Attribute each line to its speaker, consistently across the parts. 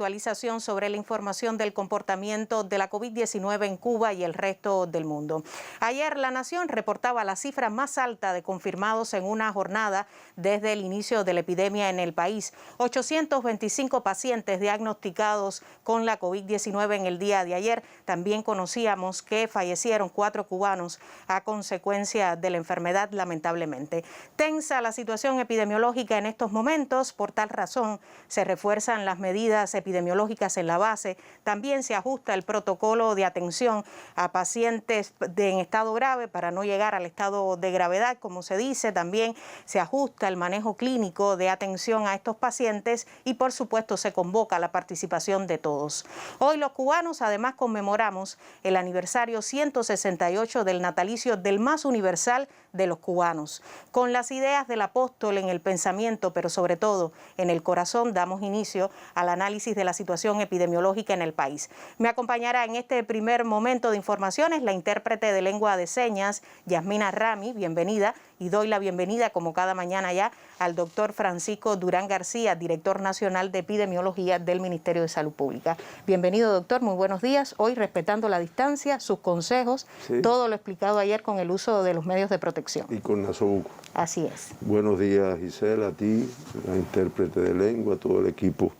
Speaker 1: actualización sobre la información del comportamiento de la COVID-19 en Cuba y el resto del mundo. Ayer La Nación reportaba la cifra más alta de confirmados en una jornada desde el inicio de la epidemia en el país. 825 pacientes diagnosticados con la COVID-19 en el día de ayer. También conocíamos que fallecieron 4 cubanos a consecuencia de la enfermedad, lamentablemente. Tensa la situación epidemiológica en estos momentos, por tal razón se refuerzan las medidas epidemiológicas en la base, también se ajusta el protocolo de atención a pacientes en estado grave para no llegar al estado de gravedad, como se dice, también se ajusta el manejo clínico de atención a estos pacientes y por supuesto se convoca la participación de todos. Hoy los cubanos además conmemoramos el aniversario 168 del natalicio del más universal de los cubanos. Con las ideas del apóstol en el pensamiento, pero sobre todo en el corazón, damos inicio al análisis de la situación epidemiológica en el país. Me acompañará en este primer momento de informaciones la intérprete de lengua de señas, Yasmina Rami, bienvenida, y doy la bienvenida, como cada mañana ya, al doctor Francisco Durán García, director nacional de epidemiología del Ministerio de Salud Pública. Bienvenido, doctor, muy buenos días. Hoy respetando la distancia, sus consejos, sí, todo lo explicado ayer con el uso de los medios de protección.
Speaker 2: Y con Nasobuco.
Speaker 1: Así es.
Speaker 2: Buenos días, Gisela, a ti, la intérprete de lengua, todo el equipo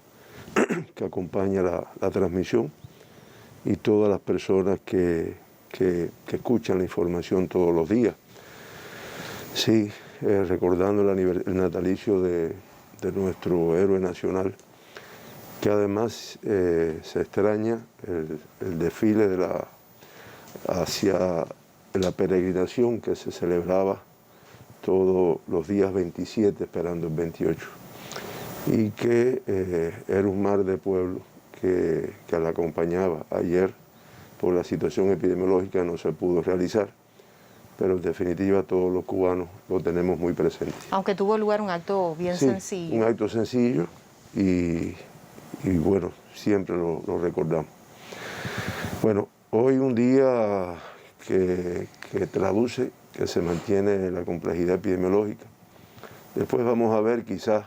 Speaker 2: que acompaña la transmisión y todas las personas que escuchan la información todos los días. Sí, recordando el natalicio de nuestro héroe nacional, que además se extraña el desfile hacia la peregrinación que se celebraba todos los días 27, esperando el 28, y que era un mar de pueblo que la acompañaba. Ayer, por la situación epidemiológica, no se pudo realizar, pero en definitiva todos los cubanos lo tenemos muy presente.
Speaker 1: Aunque tuvo lugar un acto bien sencillo.
Speaker 2: Un acto sencillo y bueno, siempre lo recordamos. Bueno, hoy un día que traduce que se mantiene la complejidad epidemiológica. Después vamos a ver quizás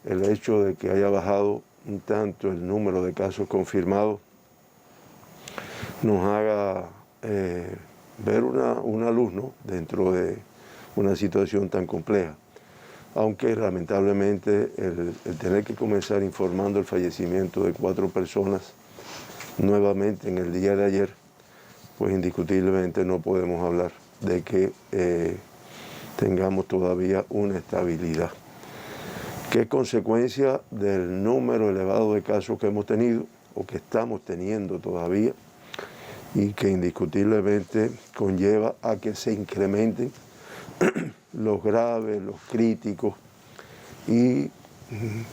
Speaker 2: el hecho de que haya bajado un tanto el número de casos confirmados nos haga ver una luz, ¿no?, dentro de una situación tan compleja. Aunque lamentablemente el tener que comenzar informando el fallecimiento de 4 personas nuevamente en el día de ayer, pues indiscutiblemente no podemos hablar de que tengamos todavía una estabilidad, que es consecuencia del número elevado de casos que hemos tenido o que estamos teniendo todavía, y que indiscutiblemente conlleva a que se incrementen los graves, los críticos y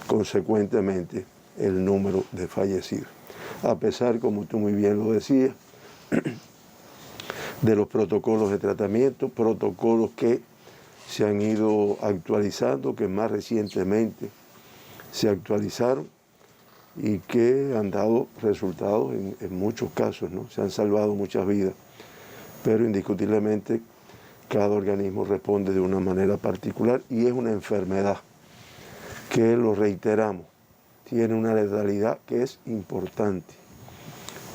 Speaker 2: consecuentemente el número de fallecidos. A pesar, como tú muy bien lo decías, de los protocolos de tratamiento, protocolos que se han ido actualizando, que más recientemente se actualizaron y que han dado resultados en muchos casos, ¿no? Se han salvado muchas vidas, pero indiscutiblemente cada organismo responde de una manera particular y es una enfermedad que, lo reiteramos, tiene una letalidad que es importante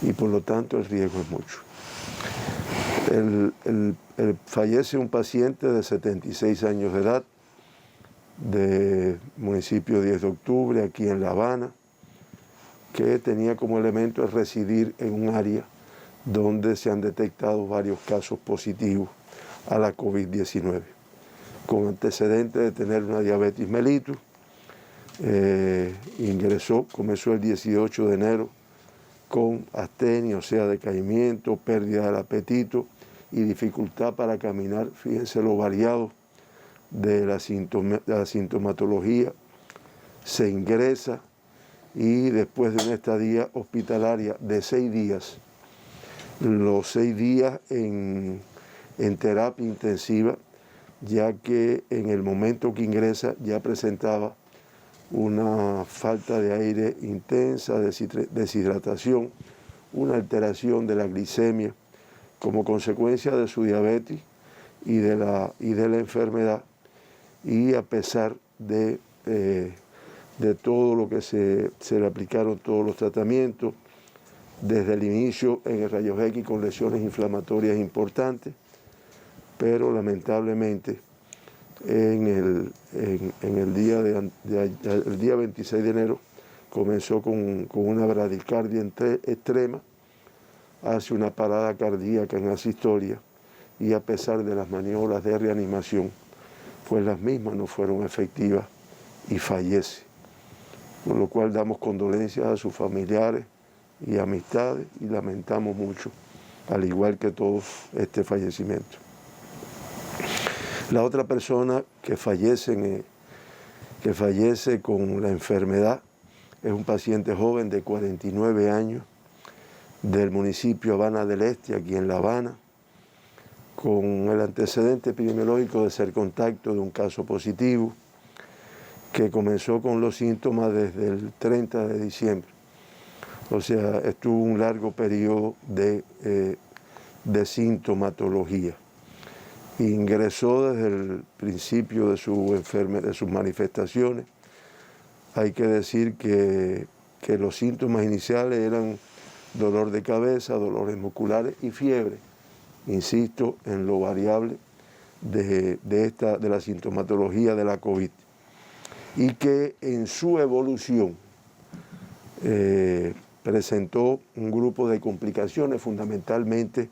Speaker 2: y por lo tanto el riesgo es mucho. Fallece un paciente de 76 años de edad del municipio 10 de octubre, aquí en La Habana, que tenía como elemento el residir en un área donde se han detectado varios casos positivos a la COVID-19, con antecedentes de tener una diabetes mellitus. Comenzó el 18 de enero con astenia, o sea, decaimiento, pérdida del apetito y dificultad para caminar. Fíjense lo variado de la sintomatología. Se ingresa y después de una estadía hospitalaria de 6 días, los 6 días en terapia intensiva, ya que en el momento que ingresa ya presentaba una falta de aire intensa, deshidratación, una alteración de la glicemia como consecuencia de su diabetes y de la enfermedad, y a pesar de de todo lo que se le aplicaron todos los tratamientos, desde el inicio en el rayos X con lesiones inflamatorias importantes, pero lamentablemente en el día 26 de enero comenzó con una bradicardia extrema, hace una parada cardíaca en asistolia y a pesar de las maniobras de reanimación, pues las mismas no fueron efectivas y fallece. Con lo cual damos condolencias a sus familiares y amistades y lamentamos mucho, al igual que todos, este fallecimiento. La otra persona que fallece con la enfermedad es un paciente joven de 49 años del municipio Habana del Este, aquí en La Habana, con el antecedente epidemiológico de ser contacto de un caso positivo que comenzó con los síntomas desde el 30 de diciembre. O sea, estuvo un largo periodo de sintomatología. Ingresó desde el principio de sus manifestaciones. Hay que decir que los síntomas iniciales eran dolor de cabeza, dolores musculares y fiebre. Insisto en lo variable de la sintomatología de la COVID. Y que en su evolución presentó un grupo de complicaciones fundamentalmente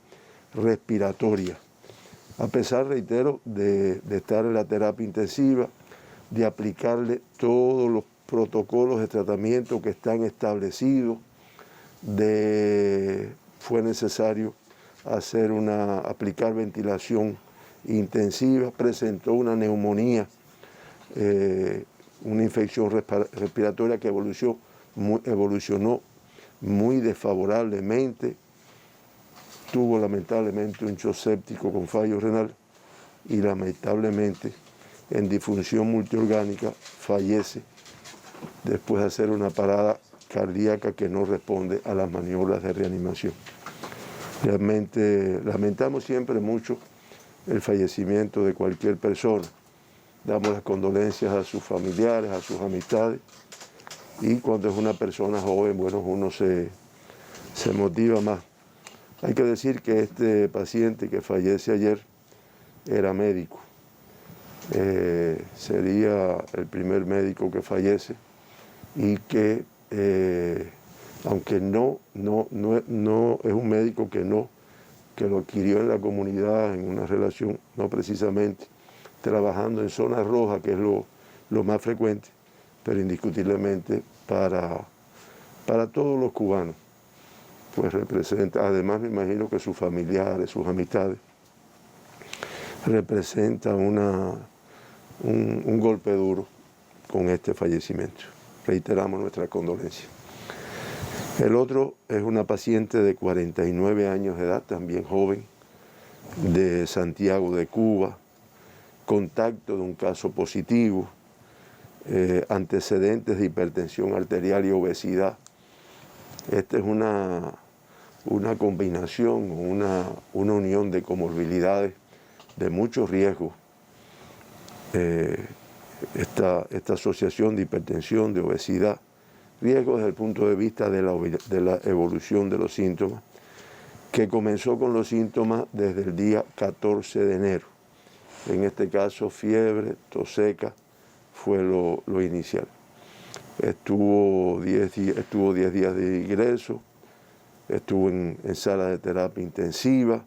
Speaker 2: respiratorias. A pesar, reitero, de estar en la terapia intensiva, de aplicarle todos los protocolos de tratamiento que están establecidos, fue necesario aplicar ventilación intensiva, presentó una neumonía, una infección respiratoria que evolucionó muy desfavorablemente, tuvo lamentablemente un shock séptico con fallo renal y lamentablemente en disfunción multiorgánica fallece después de hacer una parada cardíaca que no responde a las maniobras de reanimación. Realmente lamentamos siempre mucho el fallecimiento de cualquier persona. Damos las condolencias a sus familiares, a sus amistades, y cuando es una persona joven, bueno, uno se motiva más. Hay que decir que este paciente que fallece ayer era médico. Sería el primer médico que fallece y que, aunque no es un médico que lo adquirió en la comunidad, en una relación, no precisamente trabajando en zonas rojas, que es lo más frecuente, pero indiscutiblemente para todos los cubanos, pues representa, además me imagino que sus familiares, sus amistades, representa un golpe duro con este fallecimiento. Reiteramos nuestra condolencia. El otro es una paciente de 49 años de edad, también joven, de Santiago de Cuba, contacto de un caso positivo, antecedentes de hipertensión arterial y obesidad. Esta es una combinación, una unión de comorbilidades de mucho riesgo. Esta asociación de hipertensión, de obesidad, riesgo desde el punto de vista de la evolución de los síntomas, que comenzó con los síntomas desde el día 14 de enero. En este caso, fiebre, tos seca, fue lo inicial. Estuvo 10 días de ingreso, estuvo en sala de terapia intensiva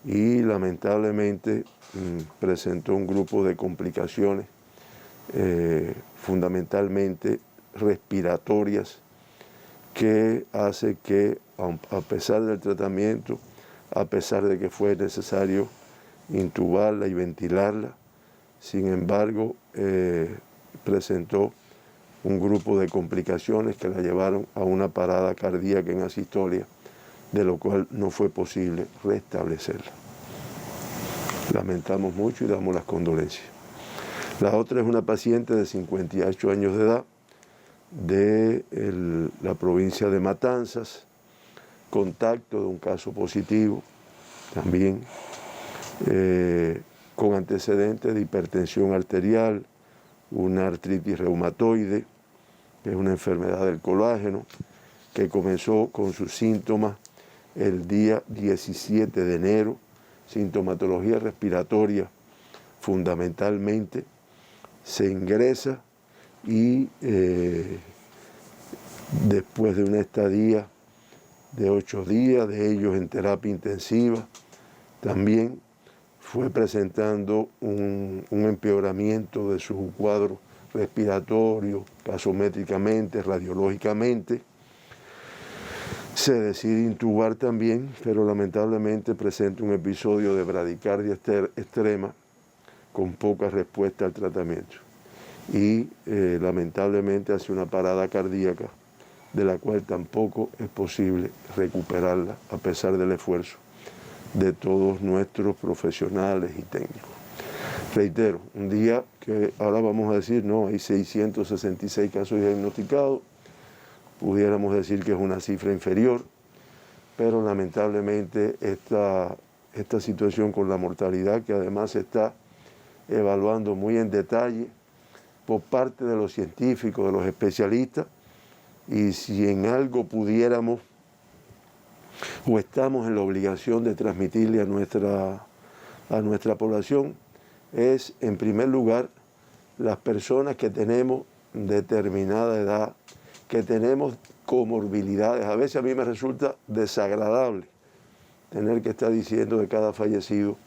Speaker 2: y lamentablemente presentó un grupo de complicaciones fundamentalmente respiratorias que hace que, a pesar del tratamiento, a pesar de que fue necesario intubarla y ventilarla, sin embargo presentó un grupo de complicaciones que la llevaron a una parada cardíaca en asistolia, de lo cual no fue posible restablecerla. Lamentamos mucho y damos las condolencias. La otra es una paciente de 58 años de edad de la provincia de Matanzas, contacto de un caso positivo también, con antecedentes de hipertensión arterial, una artritis reumatoide, que es una enfermedad del colágeno, que comenzó con sus síntomas el día 17 de enero, sintomatología respiratoria fundamentalmente, se ingresa y después de una estadía de 8 días, de ellos en terapia intensiva, también fue presentando un empeoramiento de su cuadro respiratorio, gasométricamente, radiológicamente. Se decide intubar también, pero lamentablemente presenta un episodio de bradicardia extrema con poca respuesta al tratamiento. Y lamentablemente hace una parada cardíaca de la cual tampoco es posible recuperarla a pesar del esfuerzo de todos nuestros profesionales y técnicos. Reitero, un día que ahora vamos a decir, no, hay 666 casos diagnosticados, pudiéramos decir que es una cifra inferior, pero lamentablemente esta situación con la mortalidad, que además se está evaluando muy en detalle por parte de los científicos, de los especialistas, y si en algo pudiéramos o estamos en la obligación de transmitirle a nuestra población, es en primer lugar las personas que tenemos determinada edad, que tenemos comorbilidades. A veces a mí me resulta desagradable tener que estar diciendo de cada fallecido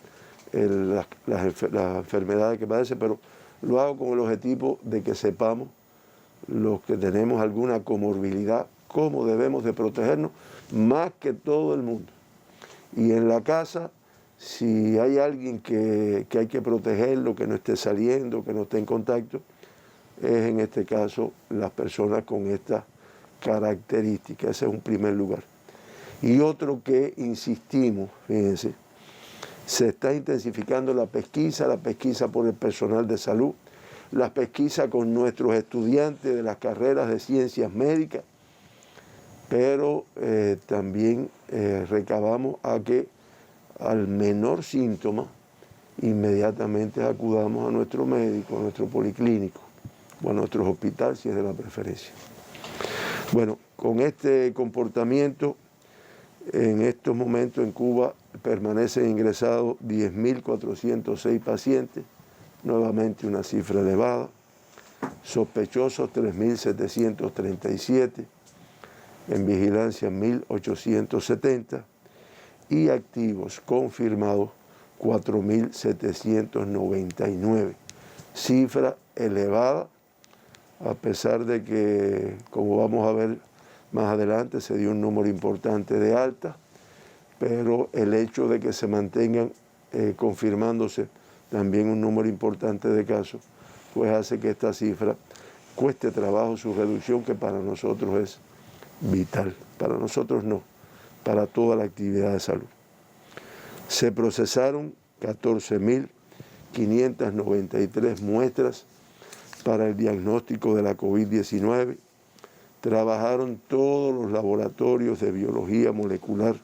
Speaker 2: las enfermedades que padece, pero lo hago con el objetivo de que sepamos los que tenemos alguna comorbilidad, cómo debemos de protegernos más que todo el mundo. Y en la casa, si hay alguien que hay que protegerlo, que no esté saliendo, que no esté en contacto, es en este caso las personas con estas características. Ese es un primer lugar. Y otro que insistimos, fíjense, se está intensificando la pesquisa por el personal de salud, la pesquisa con nuestros estudiantes de las carreras de ciencias médicas, pero también recabamos a que al menor síntoma inmediatamente acudamos a nuestro médico, a nuestro policlínico o a nuestros hospitales si es de la preferencia. Bueno, con este comportamiento, en estos momentos en Cuba permanecen ingresados 10.406 pacientes, nuevamente una cifra elevada, sospechosos 3.737, en vigilancia 1.870 y activos confirmados 4.799. Cifra elevada, a pesar de que, como vamos a ver más adelante, se dio un número importante de altas, pero el hecho de que se mantengan confirmándose también un número importante de casos, pues hace que esta cifra cueste trabajo su reducción, que para nosotros es vital. Para nosotros no, para toda la actividad de salud. Se procesaron 14.593 muestras para el diagnóstico de la COVID-19. Trabajaron todos los laboratorios de biología molecular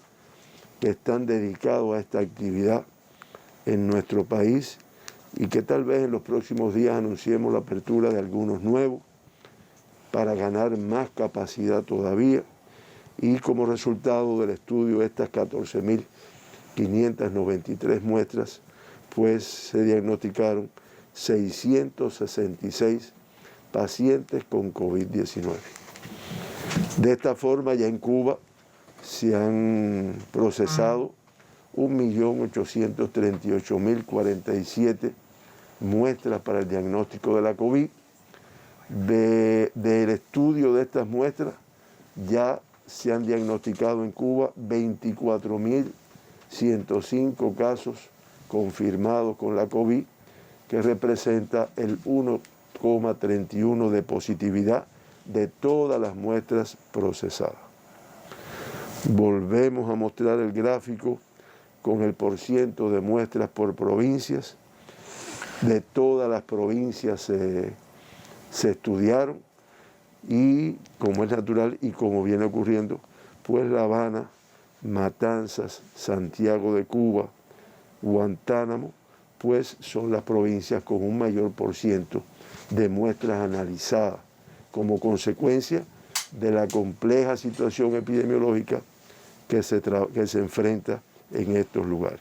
Speaker 2: que están dedicados a esta actividad en nuestro país y que tal vez en los próximos días anunciemos la apertura de algunos nuevos para ganar más capacidad todavía, y como resultado del estudio de estas 14.593 muestras, pues se diagnosticaron 666 pacientes con COVID-19. De esta forma, ya en Cuba se han procesado 1.838.047 muestras para el diagnóstico de la COVID. Del estudio de estas muestras ya se han diagnosticado en Cuba 24.105 casos confirmados con la COVID, que representa el 1,31% de positividad de todas las muestras procesadas. Volvemos a mostrar el gráfico con el porciento de muestras por provincias. De todas las provincias se estudiaron y, como es natural y como viene ocurriendo, pues La Habana, Matanzas, Santiago de Cuba, Guantánamo, pues son las provincias con un mayor porciento de muestras analizadas como consecuencia de la compleja situación epidemiológica que se enfrenta en estos lugares.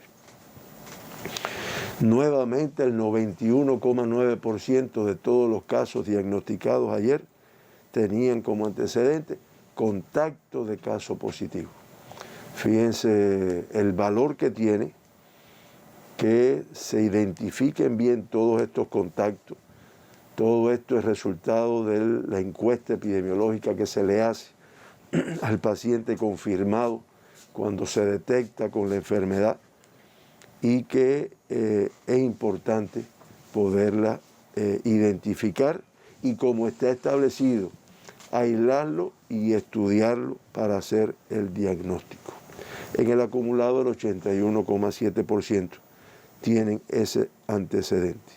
Speaker 2: Nuevamente, el 91,9% de todos los casos diagnosticados ayer tenían como antecedente contacto de caso positivo. Fíjense el valor que tiene que se identifiquen bien todos estos contactos. Todo esto es resultado de la encuesta epidemiológica que se le hace al paciente confirmado cuando se detecta con la enfermedad, y que es importante poderla identificar y, como está establecido, aislarlo y estudiarlo para hacer el diagnóstico. En el acumulado, el 81,7% tienen ese antecedente.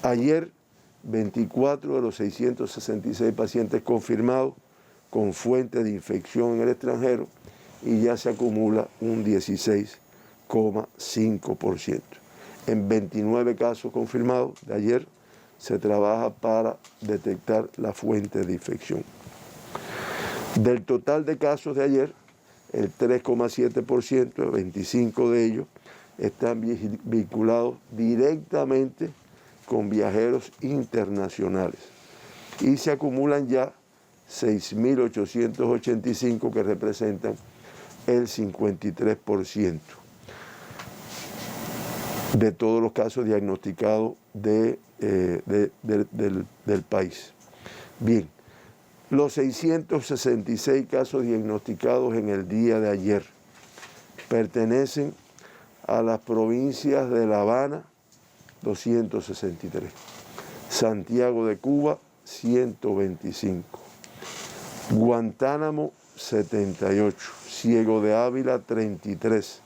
Speaker 2: Ayer, 24 de los 666 pacientes confirmados con fuente de infección en el extranjero, y ya se acumula un 16,5%. En 29 casos confirmados de ayer se trabaja para detectar la fuente de infección. Del total de casos de ayer, el 3,7%, 25 de ellos, están vinculados directamente con viajeros internacionales. Y se acumulan ya 6.885 que representan el 53% de todos los casos diagnosticados del país. Bien, los 666 casos diagnosticados en el día de ayer pertenecen a las provincias de La Habana, 263, Santiago de Cuba, 125, Guantánamo, 78, Ciego de Ávila, 33,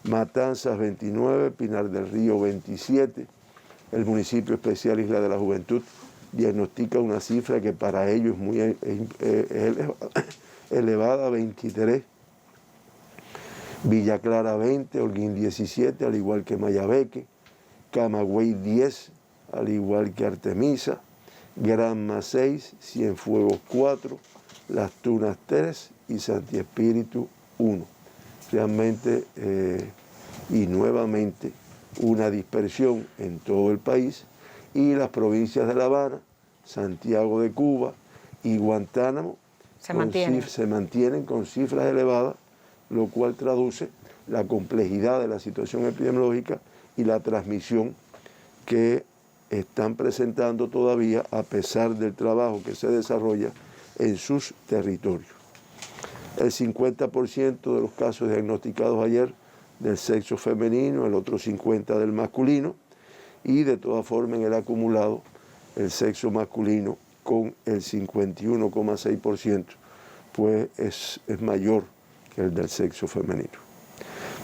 Speaker 2: Matanzas, 29, Pinar del Río, 27. El municipio especial Isla de la Juventud diagnostica una cifra que para ellos es muy elevada, 23. Villa Clara, 20, Holguín, 17, al igual que Mayabeque. Camagüey, 10, al igual que Artemisa. Granma, 6, Cienfuegos, 4, Las Tunas, 3 y Santi Espíritu, 1. Realmente y nuevamente una dispersión en todo el país, y las provincias de La Habana, Santiago de Cuba y Guantánamo se mantienen con cifras elevadas, lo cual traduce la complejidad de la situación epidemiológica y la transmisión que están presentando todavía a pesar del trabajo que se desarrolla en sus territorios. El 50% de los casos diagnosticados ayer del sexo femenino, el otro 50% del masculino, y de todas formas en el acumulado el sexo masculino con el 51,6%, pues es mayor que el del sexo femenino.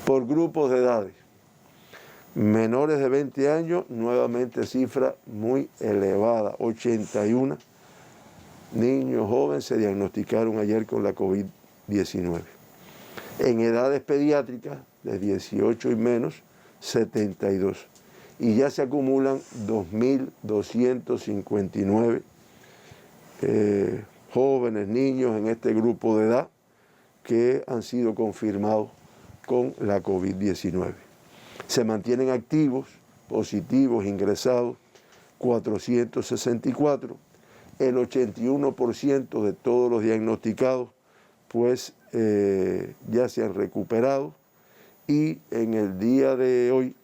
Speaker 2: Por grupos de edades, menores de 20 años, nuevamente cifra muy elevada, 81 niños jóvenes se diagnosticaron ayer con la COVID-19. En edades pediátricas, de 18 y menos, 72. Y ya se acumulan 2.259 jóvenes, niños en este grupo de edad que han sido confirmados con la COVID-19. Se mantienen activos, positivos, ingresados, 464. El 81% de todos los diagnosticados pues ya se han recuperado, y en el día de hoy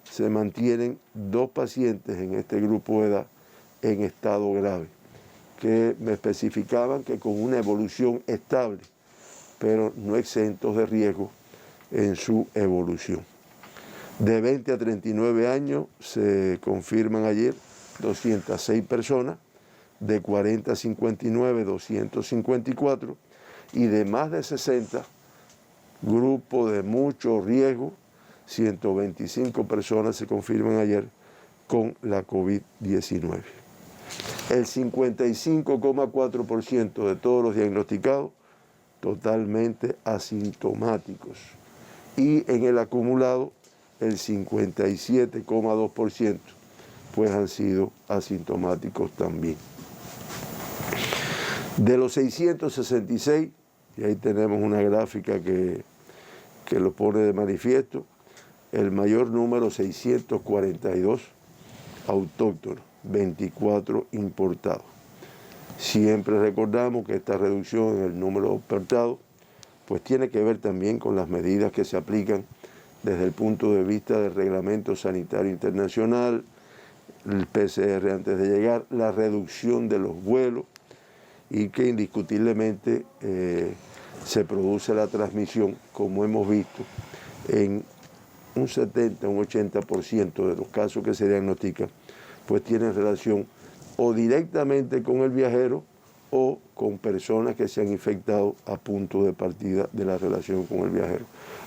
Speaker 2: se mantienen 2 pacientes en este grupo de edad en estado grave, que me especificaban que con una evolución estable, pero no exentos de riesgo en su evolución. De 20 a 39 años se confirman ayer 206 personas, de 40 a 59, 254, y de más de 60, grupo de mucho riesgo, 125 personas se confirman ayer con la COVID-19. El 55,4% de todos los diagnosticados totalmente asintomáticos, y en el acumulado el 57,2% pues han sido asintomáticos también. De los 666, y ahí tenemos una gráfica que lo pone de manifiesto, el mayor número, 642 autóctonos, 24 importados. Siempre recordamos que esta reducción en el número de importados pues tiene que ver también con las medidas que se aplican desde el punto de vista del Reglamento Sanitario Internacional, el PCR antes de llegar, la reducción de los vuelos y que indiscutiblemente se produce la transmisión, como hemos visto, en un 70, un 80% de los casos que se diagnostican, pues tienen relación o directamente con el viajero o con personas que se han infectado a punto de partida de la relación con el viajero.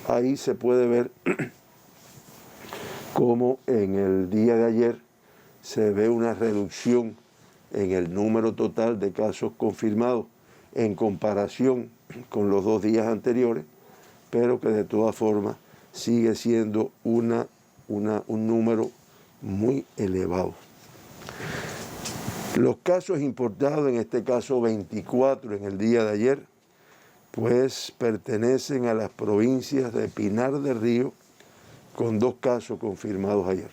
Speaker 2: Ahí se puede ver cómo en el día de ayer se ve una reducción en el número total de casos confirmados en comparación con los 2 días anteriores, pero que de todas formas sigue siendo un número muy elevado. Los casos importados, en este caso 24 en el día de ayer, pues pertenecen a las provincias de Pinar del Río, con 2 casos confirmados ayer,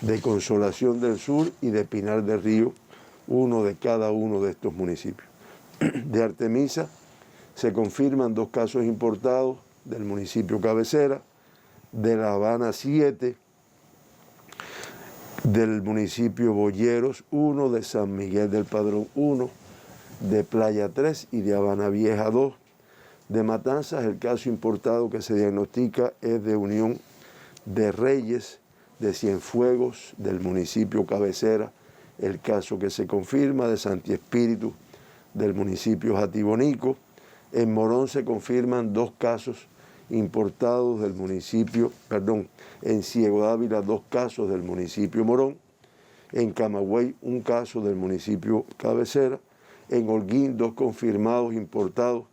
Speaker 2: de Consolación del Sur y de Pinar del Río, uno de cada uno de estos municipios. De Artemisa se confirman 2 casos importados del municipio Cabecera, de La Habana 7, del municipio Boyeros 1, de San Miguel del Padrón 1, de Playa 3 y de Habana Vieja 2. De Matanzas, el caso importado que se diagnostica es de Unión de Reyes, de Cienfuegos, del municipio Cabecera, el caso que se confirma, de Santi Espíritu, del municipio Jatibonico. En Morón se confirman 2 casos importados del municipio, en Ciego Dávila 2 casos del municipio Morón, en Camagüey 1 caso del municipio Cabecera, en Holguín 2 confirmados importados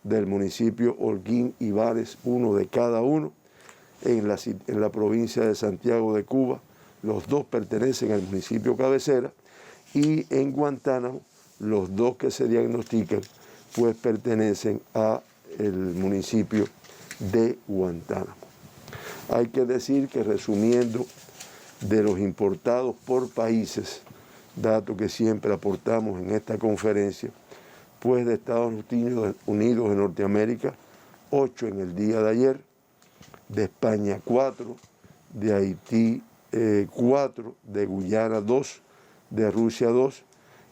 Speaker 2: del municipio Holguín y Bares, 1 de cada uno. En la provincia de Santiago de Cuba, los 2 pertenecen al municipio Cabecera, y en Guantánamo, los 2 que se diagnostican, pues pertenecen al municipio de Guantánamo. Hay que decir que, resumiendo, de los importados por países, dato que siempre aportamos en esta conferencia, pues de Estados Unidos de Norteamérica, 8 en el día de ayer, de España 4, de Haití 4, de Guyana 2, de Rusia 2,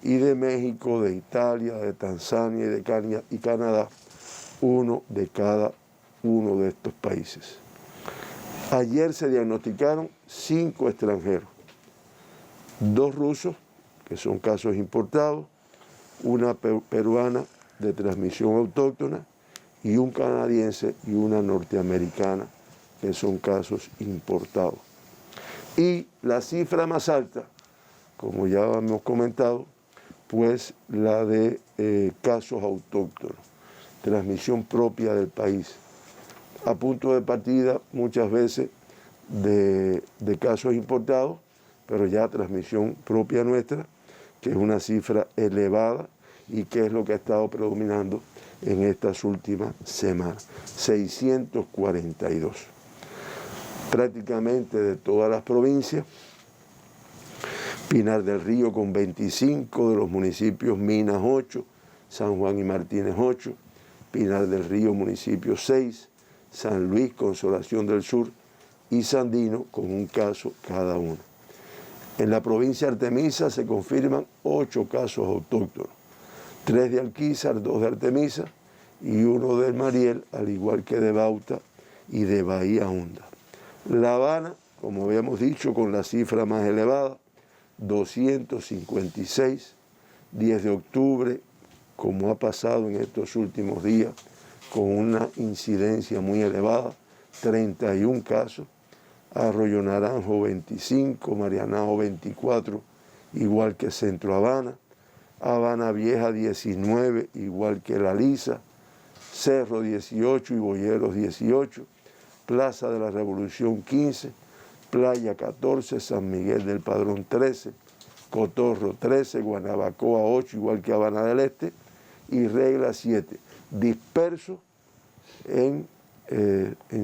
Speaker 2: y de México, de Italia, de Tanzania y de Canadá, 1 de cada uno de estos países. Ayer se diagnosticaron 5 extranjeros, 2 rusos, que son casos importados, una peruana de transmisión autóctona, y un canadiense y una norteamericana, que son casos importados. Y la cifra más alta, como ya hemos comentado, pues la de casos autóctonos, transmisión propia del país. A punto de partida muchas veces de casos importados, pero ya transmisión propia nuestra, que es una cifra elevada y que es lo que ha estado predominando en estas últimas semanas, 642. Prácticamente de todas las provincias, Pinar del Río con 25, de los municipios Minas 8, San Juan y Martínez 8, Pinar del Río municipio 6, San Luis, Consolación del Sur y Sandino con 1 caso cada uno. En la provincia de Artemisa se confirman 8 casos autóctonos, 3 de Alquizar, 2 de Artemisa y 1 del Mariel, al igual que de Bauta y de Bahía Honda. La Habana, como habíamos dicho, con la cifra más elevada, 256, 10 de octubre, como ha pasado en estos últimos días, con una incidencia muy elevada, 31 casos, Arroyo Naranjo 25, Marianao 24, igual que Centro Habana, Habana Vieja 19, igual que La Lisa, Cerro 18 y Boyeros 18, Plaza de la Revolución 15, Playa 14, San Miguel del Padrón 13, Cotorro 13, Guanabacoa 8, igual que Habana del Este, y regla 7, dispersos en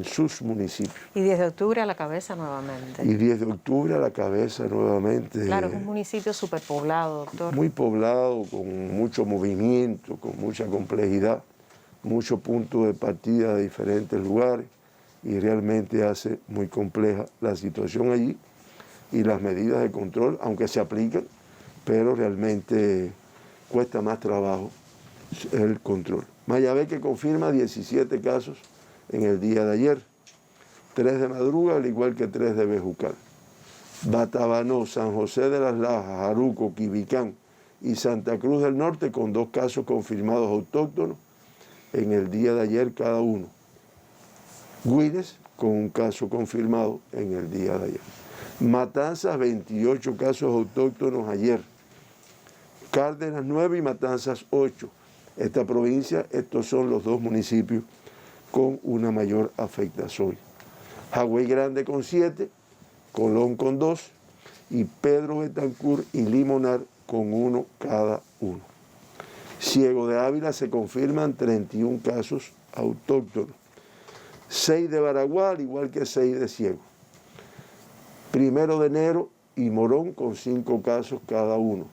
Speaker 2: sus municipios.
Speaker 1: Y 10 de octubre a la cabeza nuevamente.
Speaker 2: Y 10 de octubre a la cabeza nuevamente.
Speaker 1: Claro, es un municipio superpoblado, doctor.
Speaker 2: Muy poblado, con mucho movimiento, con mucha complejidad, muchos puntos de partida de diferentes lugares, y realmente hace muy compleja la situación allí y las medidas de control, aunque se aplican, pero realmente cuesta más trabajo el control. Mayabeque confirma 17 casos en el día de ayer, 3 de Madruga, al igual que 3 de Bejucal. Batabanó, San José de las Lajas, Jaruco, Quibicán y Santa Cruz del Norte con 2 casos confirmados autóctonos en el día de ayer cada uno. Güines con un caso confirmado en el día de ayer. Matanzas, 28 casos autóctonos ayer. Cárdenas 9 y Matanzas 8. Esta provincia, estos son los 2 municipios con una mayor afectación. Jagüey Grande con 7, Colón con 2 y Pedro Betancur y Limonar con 1 cada uno. Ciego de Ávila se confirman 31 casos autóctonos. 6 de Baraguá, al igual que 6 de Ciego. 1 de enero y Morón con 5 casos cada uno.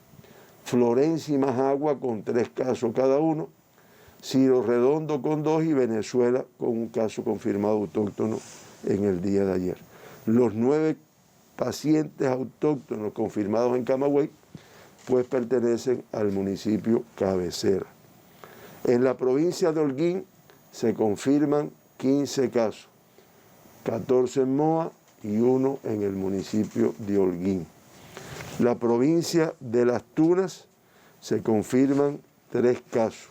Speaker 2: Florencia y Majagua con 3 casos cada uno. Ciro Redondo con 2 y Venezuela con un caso confirmado autóctono en el día de ayer. Los 9 pacientes autóctonos confirmados en Camagüey pues pertenecen al municipio cabecera. En la provincia de Holguín se confirman 15 casos, 14 en Moa y 1 en el municipio de Holguín. La provincia de Las Tunas se confirman 3 casos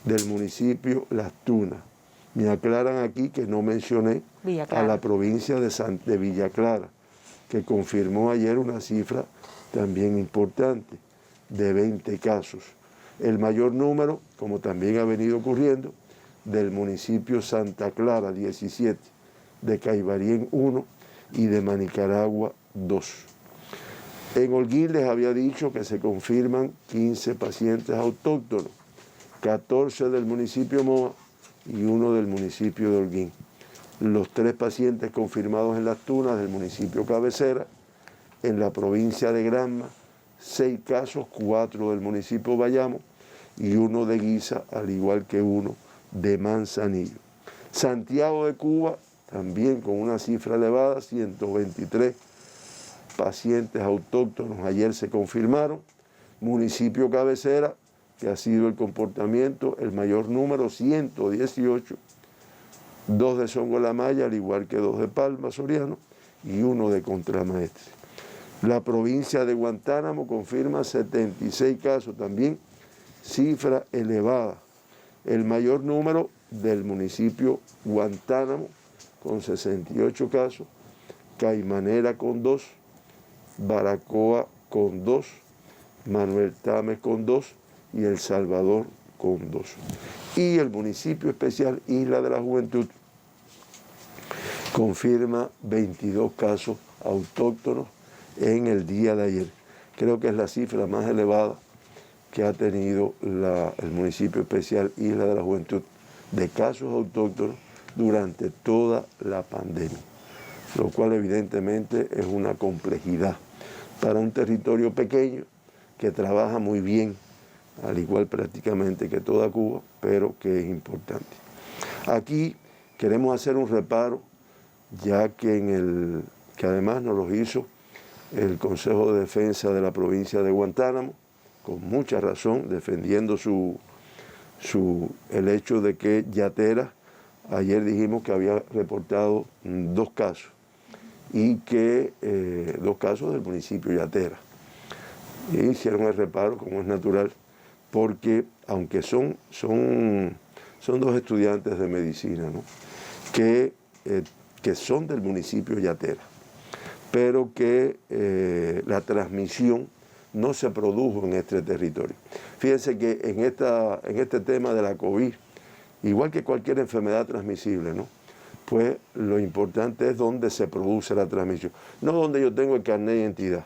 Speaker 2: del municipio Las Tunas. Me aclaran aquí que no mencioné a la provincia de Villa Clara, que confirmó ayer una cifra también importante, de 20 casos. El mayor número, como también ha venido ocurriendo, del municipio Santa Clara, 17, de Caibarién 1 y de Manicaragua 2. En Holguín les había dicho que se confirman 15 pacientes autóctonos, 14 del municipio Moa y 1 del municipio de Holguín. Los 3 pacientes confirmados en Las Tunas del municipio cabecera. En la provincia de Granma, 6 casos, 4 del municipio Bayamo y 1 de Guisa, al igual que 1 de Manzanillo. Santiago de Cuba, también con una cifra elevada, 123 pacientes autóctonos ayer se confirmaron. Municipio cabecera, que ha sido el comportamiento, el mayor número, 118, 2 de Songolamaya, al igual que 2 de Palma, Soriano, y 1 de Contramaestre. La provincia de Guantánamo confirma 76 casos, también cifra elevada. El mayor número del municipio Guantánamo, con 68 casos, Caimanera con 2, Baracoa con 2, Manuel Tames con 2 y El Salvador con 2. Y el municipio especial Isla de la Juventud confirma 22 casos autóctonos en el día de ayer. Creo que es la cifra más elevada que ha tenido el municipio especial Isla de la Juventud de casos autóctonos durante toda la pandemia, lo cual evidentemente es una complejidad para un territorio pequeño que trabaja muy bien, al igual prácticamente que toda Cuba, pero que es importante. Aquí queremos hacer un reparo, ya que que además nos lo hizo el Consejo de Defensa de la provincia de Guantánamo, con mucha razón, defendiendo el hecho de que Yatera, ayer dijimos que había reportado 2 casos, y que 2 casos del municipio Yatera. Y hicieron el reparo, como es natural, porque aunque son 2 estudiantes de medicina, ¿no?, que son del municipio Yatera, pero que la transmisión no se produjo en este territorio. Fíjense que en este tema de la COVID, igual que cualquier enfermedad transmisible, ¿no?, pues lo importante es dónde se produce la transmisión, no donde yo tengo el carnet de identidad.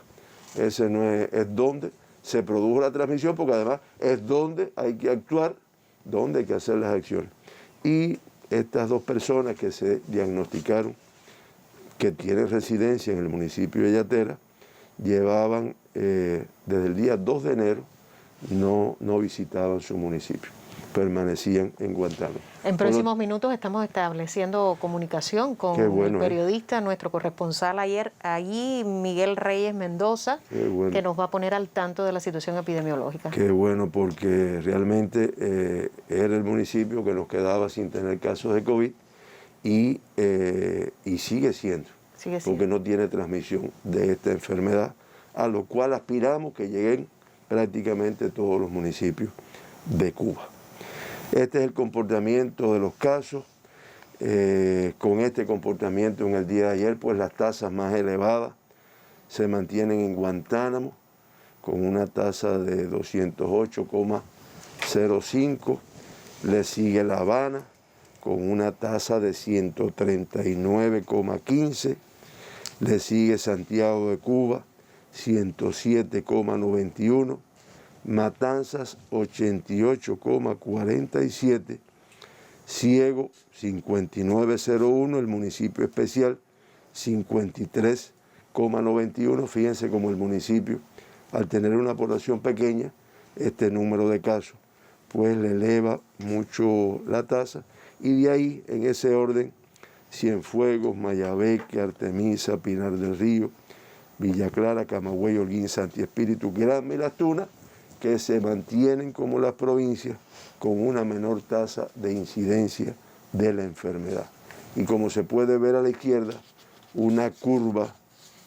Speaker 2: Ese no es donde se produjo la transmisión, porque además es donde hay que actuar, donde hay que hacer las acciones. Y estas dos personas que se diagnosticaron, que tienen residencia en el municipio de Yatera, llevaban desde el día 2 de enero, no visitaban su municipio, permanecían en Guantánamo.
Speaker 1: En próximos minutos estamos estableciendo comunicación con el periodista, nuestro corresponsal allí, Miguel Reyes Mendoza, que nos va a poner al tanto de la situación epidemiológica.
Speaker 2: Qué bueno, porque realmente era el municipio que nos quedaba sin tener casos de COVID y sigue siendo, porque no tiene transmisión de esta enfermedad, a lo cual aspiramos que lleguen prácticamente todos los municipios de Cuba. Este es el comportamiento de los casos. Con este comportamiento en el día de ayer, pues las tasas más elevadas se mantienen en Guantánamo, con una tasa de 208,05. Le sigue La Habana, con una tasa de 139,15. Le sigue Santiago de Cuba, 107,91. Matanzas, 88,47. Ciego, 59,01. El municipio especial, 53,91. Fíjense cómo el municipio, al tener una población pequeña, este número de casos, pues le eleva mucho la tasa. Y de ahí, en ese orden, Cienfuegos, Mayabeque, Artemisa, Pinar del Río, Villa Clara, Camagüey, Holguín, Santi Espíritu, Granma y Las Tunas, que se mantienen como las provincias con una menor tasa de incidencia de la enfermedad. Y como se puede ver a la izquierda, una curva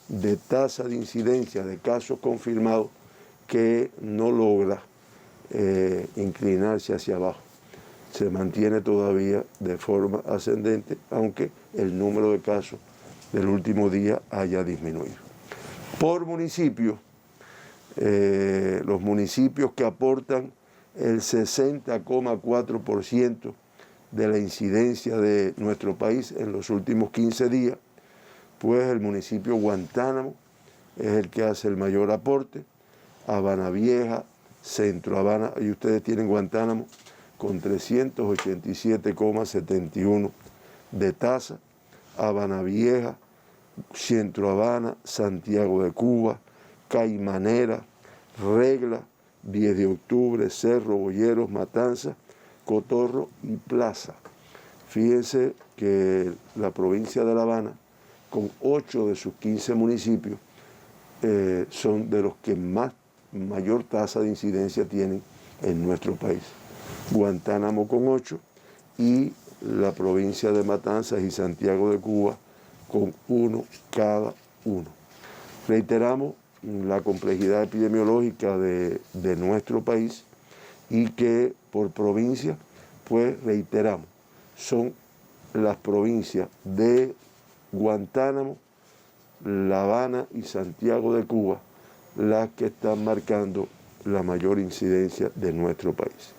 Speaker 2: de tasa de incidencia de casos confirmados que no logra inclinarse hacia abajo. Se mantiene todavía de forma ascendente, aunque el número de casos del último día haya disminuido. Por municipio, los municipios que aportan el 60,4% de la incidencia de nuestro país en los últimos 15 días, pues el municipio Guantánamo es el que hace el mayor aporte. Habana Vieja, Centro Habana, y ustedes tienen Guantánamo con 387,71 de tasa. Habana Vieja, Centro Habana, Santiago de Cuba, Caimanera, Regla, 10 de octubre, Cerro, Boyeros, Matanza, Cotorro y Plaza. Fíjense que la provincia de La Habana, con 8 de sus 15 municipios, son de los que mayor tasa de incidencia tienen en nuestro país. Guantánamo con 8 y la provincia de Matanzas y Santiago de Cuba con 1 cada uno. Reiteramos la complejidad epidemiológica de nuestro país y que por provincia, pues reiteramos, son las provincias de Guantánamo, La Habana y Santiago de Cuba las que están marcando la mayor incidencia de nuestro país.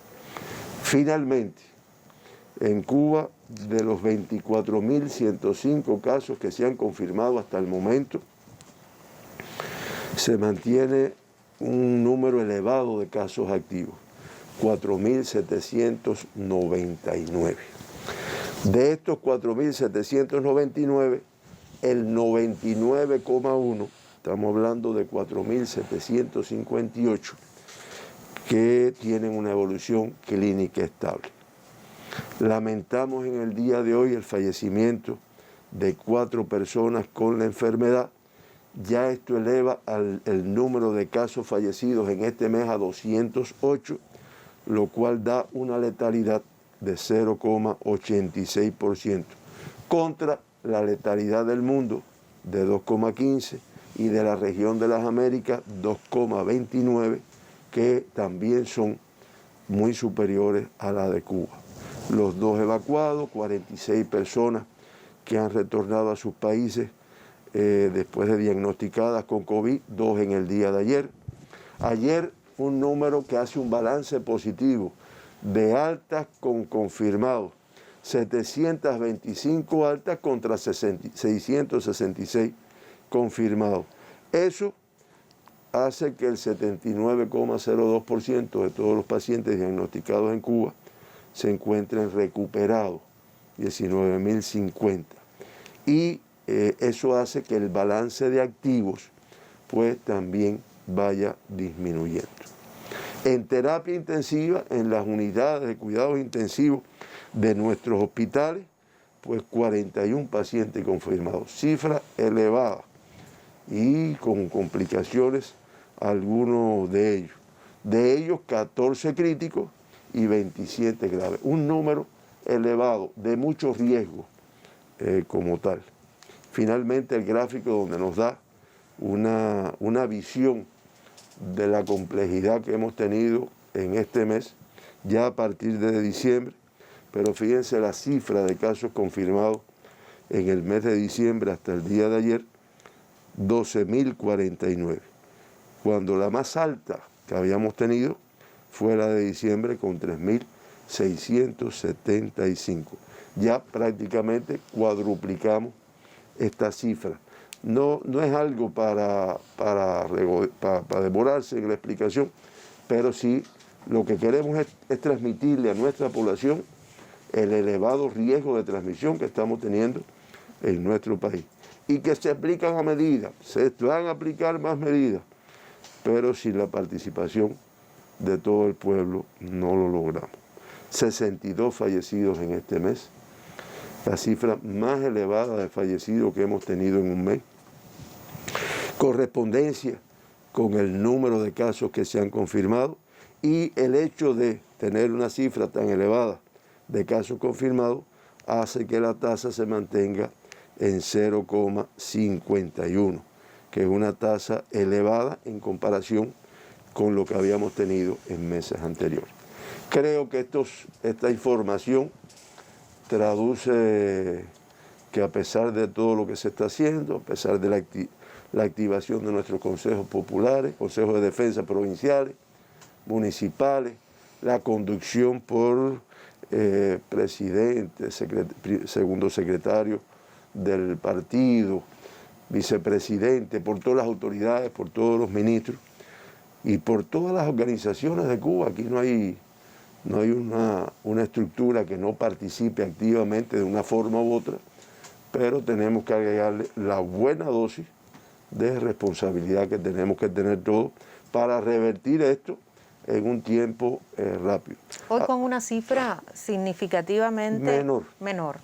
Speaker 2: Finalmente, en Cuba, de los 24.105 casos que se han confirmado hasta el momento, se mantiene un número elevado de casos activos, 4.799. De estos 4.799, el 99,1, estamos hablando de 4.758, que tienen una evolución clínica estable. Lamentamos en el día de hoy el fallecimiento de 4 personas con la enfermedad. Ya esto eleva el número de casos fallecidos en este mes a 208, lo cual da una letalidad de 0,86%, contra la letalidad del mundo de 2,15% y de la región de las Américas 2,29%, que también son muy superiores a la de Cuba. Los 2 evacuados, 46 personas que han retornado a sus países después de diagnosticadas con COVID, 2 en el día de ayer. Ayer un número que hace un balance positivo de altas con confirmados, 725 altas contra 666 confirmados. Eso hace que el 79,02% de todos los pacientes diagnosticados en Cuba se encuentren recuperados, 19.050. Y eso hace que el balance de activos pues también vaya disminuyendo. En terapia intensiva, en las unidades de cuidados intensivos de nuestros hospitales, pues 41 pacientes confirmados, cifra elevada y con complicaciones algunos de ellos. De ellos 14 críticos y 27 graves, un número elevado de mucho riesgo como tal. Finalmente el gráfico donde nos da una visión de la complejidad que hemos tenido en este mes, ya a partir de diciembre, pero fíjense la cifra de casos confirmados en el mes de diciembre hasta el día de ayer, 12.049, cuando la más alta que habíamos tenido fue la de diciembre con 3.675. Ya prácticamente cuadruplicamos esta cifra. No es algo para demorarse en la explicación, pero sí lo que queremos es transmitirle a nuestra población el elevado riesgo de transmisión que estamos teniendo en nuestro país y que se aplican a medidas, se van a aplicar más medidas, pero sin la participación de todo el pueblo no lo logramos. 62 fallecidos en este mes, la cifra más elevada de fallecidos que hemos tenido en un mes, correspondencia con el número de casos que se han confirmado y el hecho de tener una cifra tan elevada de casos confirmados hace que la tasa se mantenga en 0,51, que es una tasa elevada en comparación con lo que habíamos tenido en meses anteriores. Creo que esta información traduce que a pesar de todo lo que se está haciendo, a pesar de la activación de nuestros consejos populares, consejos de defensa provinciales, municipales, la conducción por presidente, segundo secretario del partido, vicepresidente, por todas las autoridades, por todos los ministros y por todas las organizaciones de Cuba. Aquí no hay una estructura que no participe activamente de una forma u otra, pero tenemos que agregarle la buena dosis de responsabilidad que tenemos que tener todos para revertir esto en un tiempo rápido.
Speaker 1: Hoy con una cifra significativamente menor,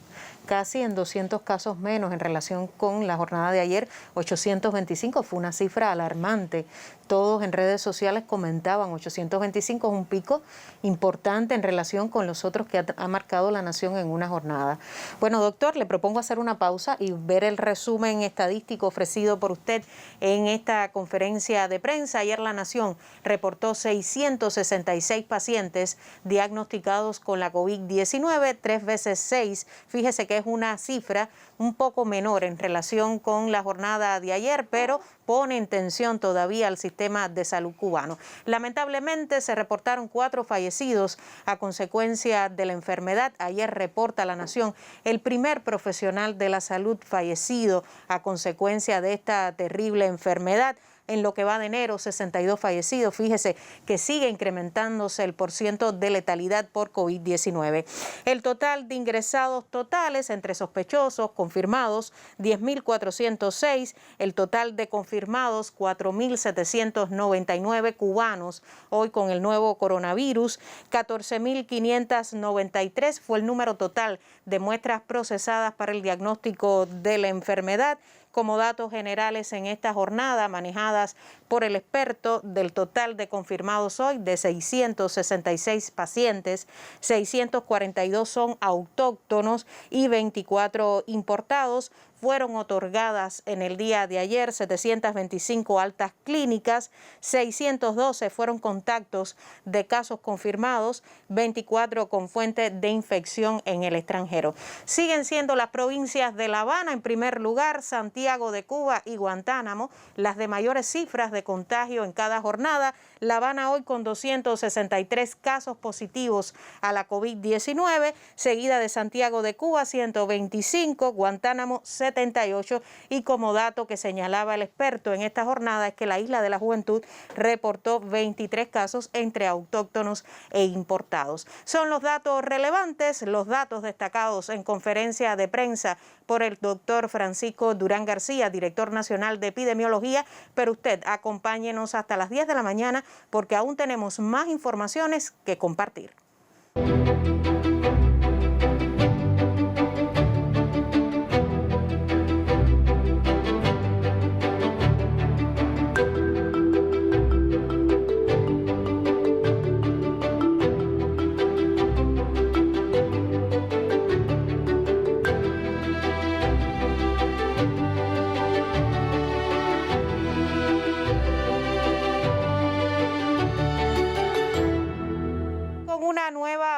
Speaker 1: casi en 200 casos menos en relación con la jornada de ayer, 825, fue una cifra alarmante. Todos en redes sociales comentaban 825 es un pico importante en relación con los otros que ha marcado la nación en una jornada. Bueno, doctor, le propongo hacer una pausa y ver el resumen estadístico ofrecido por usted en esta conferencia de prensa. Ayer la nación reportó 666 pacientes diagnosticados con la COVID-19, 3 veces 6. Fíjese que es una cifra un poco menor en relación con la jornada de ayer, pero pone en tensión todavía al sistema de salud cubano. Lamentablemente se reportaron 4 fallecidos a consecuencia de la enfermedad. Ayer reporta la nación el primer profesional de la salud fallecido a consecuencia de esta terrible enfermedad. En lo que va de enero, 62 fallecidos. Fíjese que sigue incrementándose el porciento de letalidad por COVID-19. El total de ingresados totales entre sospechosos confirmados, 10.406. El total de confirmados, 4.799 cubanos. Hoy con el nuevo coronavirus, 14.593 fue el número total de muestras procesadas para el diagnóstico de la enfermedad. Como datos generales en esta jornada manejadas por el experto, del total de confirmados hoy de 666 pacientes, 642 son autóctonos y 24 importados. Fueron otorgadas en el día de ayer 725 altas clínicas, 612 fueron contactos de casos confirmados, 24 con fuente de infección en el extranjero. Siguen siendo las provincias de La Habana en primer lugar, Santiago de Cuba y Guantánamo las de mayores cifras de contagio en cada jornada. La Habana hoy con 263 casos positivos a la COVID-19, seguida de Santiago de Cuba 125, Guantánamo 70. 78, y como dato que señalaba el experto en esta jornada es que la Isla de la Juventud reportó 23 casos entre autóctonos e importados. Son los datos relevantes, los datos destacados en conferencia de prensa por el doctor Francisco Durán García, director nacional de epidemiología, pero usted acompáñenos hasta las 10 de la mañana porque aún tenemos más informaciones que compartir.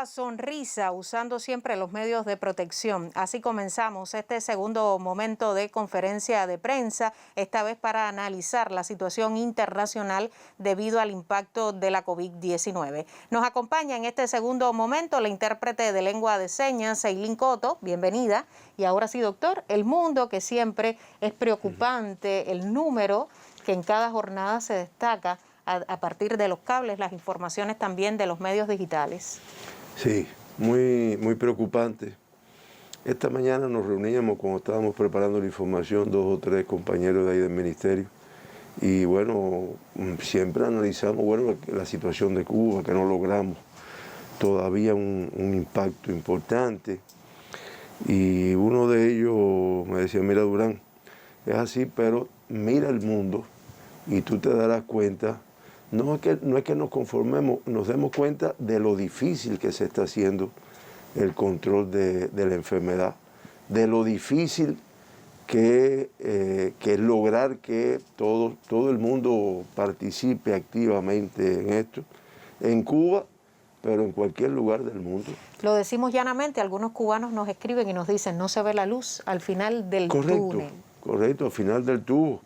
Speaker 1: Sonrisa, usando siempre los medios de protección. Así comenzamos este segundo momento de conferencia de prensa, esta vez para analizar la situación internacional debido al impacto de la COVID-19. Nos acompaña en este segundo momento la intérprete de lengua de señas, Eileen Coto, bienvenida. Y ahora sí, doctor, el mundo que siempre es preocupante, el número que en cada jornada se destaca a partir de los cables, las informaciones también de los medios digitales.
Speaker 2: Sí, muy preocupante. Esta mañana nos reuníamos cuando estábamos preparando la información, 2 o 3 compañeros de ahí del ministerio, y bueno, siempre analizamos la situación de Cuba, que no logramos todavía un impacto importante, y uno de ellos me decía, mira Durán, es así, pero mira el mundo y tú te darás cuenta. No es que nos conformemos, nos demos cuenta de lo difícil que se está haciendo el control de la enfermedad, de lo difícil que es lograr que todo el mundo participe activamente en esto, en Cuba, pero en cualquier lugar del mundo.
Speaker 1: Lo decimos llanamente, algunos cubanos nos escriben y nos dicen, no se ve la luz al final del túnel.
Speaker 2: Correcto, al final del tubo.